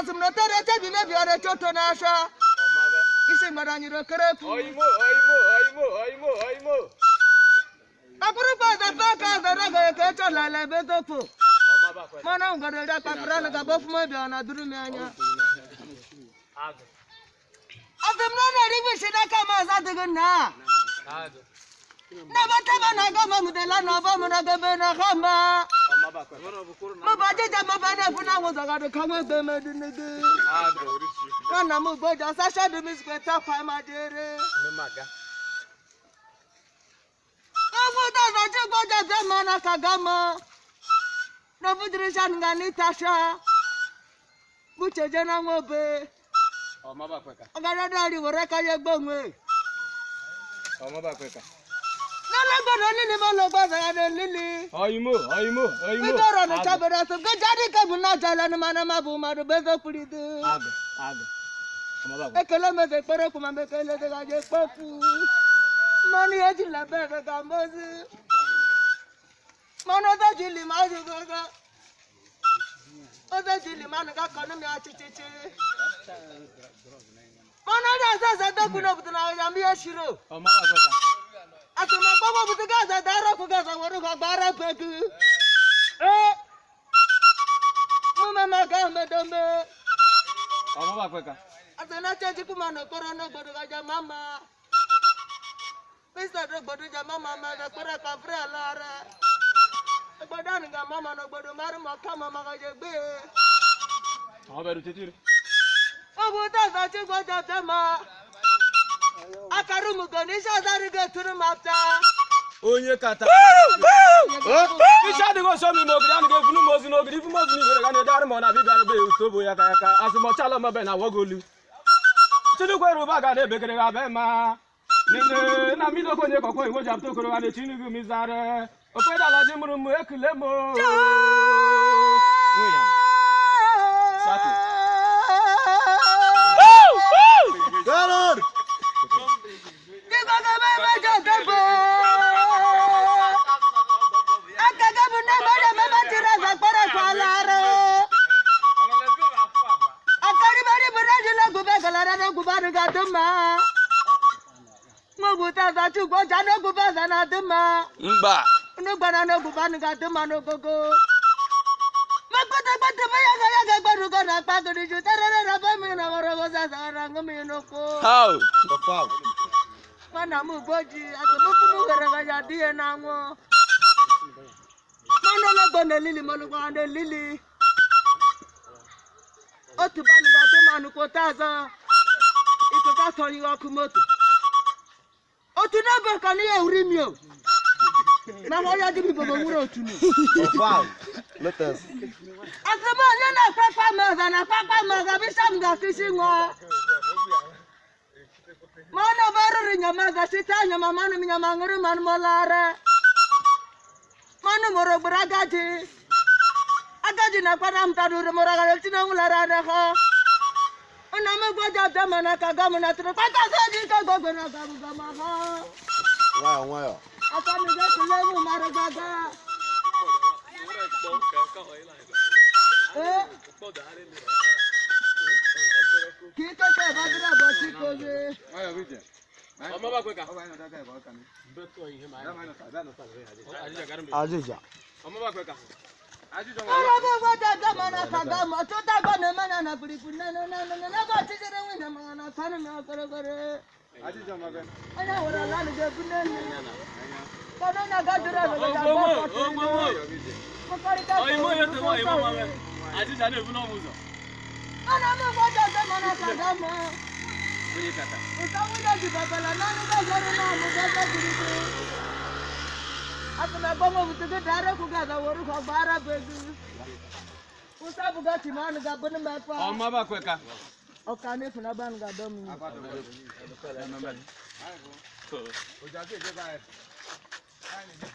azum no tere te bi me bi ore toto na asha. Isi mara nyiro kerepu. Oimo. Papuru pa da pa ka da raga ke to la le be topo. Mana ngore da papura na ga bofu me bi ona duru me anya. Azum no na ribi shida ka ma za de na. Na bata bana ga ma mudela na ba mu na ga be na khamba. Ma ba je ma ba na funa wo za ga de kama be me de ne de. Kana mu bo ja sa sha de mi speta fa ma jere. Abu da za je go ja be ma na ka ga ma. Na budri shan ga ni tasha. Bu cheje na ngo be. Aga da ri wo re ka ye gbonwe. Nala gono lili mo lo gba za de lili. Oimo. Igoro no chabera so ga jadi ka bu na jala ni mana ma bu ma do bezo pulide. Ekele me se pere kuma me kele de ga je popu. Mani eji la be ga mozi. Mano da jili ma ju ga. O da jili ma ga kono mi a chichichi. Mano da za da kuno bu na ya mi eshiro. Atuma baba butuga za dara ku ga za woru ga bara peku. Mama maga me dombe. Atena cheji ku mano korona bodu ga mama. Pesa do bodu ja mama ma da kora ka fra lara. Bodan ga mama no bodu maru ma kama ma ga je gbe. Beru titiri. Obu da za chi go ja tema. Akarumu go ni sha dari ga turu mata. Onye kata. Isha digo so mi mogri an ge funu mozi no gri fu mozi ni were ga ne dar mo na bi dar be utobo ya ka asimo chala mo be na wogolu. Tinu ko ru ba ga ne be kere ga be ma. Nene na mi do ko ne ko ko iwo jam to ko ga ne tinu gu mi zare. O pe da la ji muru mu ekule mo. Oya. Satu. Galor. Digo ga me ma jo tempo. Akaga bunna bada mama tira za para kwalaro. Akari bari bunna jila gube galara na gubanu ga duma. Mobuta za chu go jano guba za na duma. Mba. No bana no gubanu ga duma no gogo. Makota bata baya ga gbaru go na pa go ju tarara ra ba mi na woro go za ra ngami no ko. How? Mana mu boji atomufu mu were ga ya die na wo. Mana la gbona lili mo lu kwa de lili. Otu bani ga de manu ko taza. Iko ka tori wa kumoto. Otu na be kan ye uri mi o. Na ho ya di bi bobo wuro otu ni. Let us. Asaba ye na papa ma ga bi sam ga kisi ngo. Mana baru nyama ga sita nyama manu nyama nguru man molare. Manu moro beragaji. Agaji na padam tadur moraga tina ulara na ha. Ona me goja damana ka gamuna tru pata saji ka gogona gamu gama ha. Why? Ata mi ga lemu maraga. Kita ka badra bati ko je. Ajuja. Ala ba da gamana ka gama to ta gona mana na buri kunna na ba ti jere wina mana tan na kare. Ajuja magan. Ana wala la de kunna ni. Kono na ga dura ga da ba ko. Oimo yo te mo imo mama. Ajuja ne fu no muzo. Ana me ba da gamana ka gama. Onye kata. Utawida di babala nanu ga jere na mu ga ga diri. Akuna bomo butuga dara ku ga da woru ko bara bedu. Usa buga timanu ga bun ma fa. O ma ba kweka. O kane funa ban ga dom. O ja ke ga. Ai ni je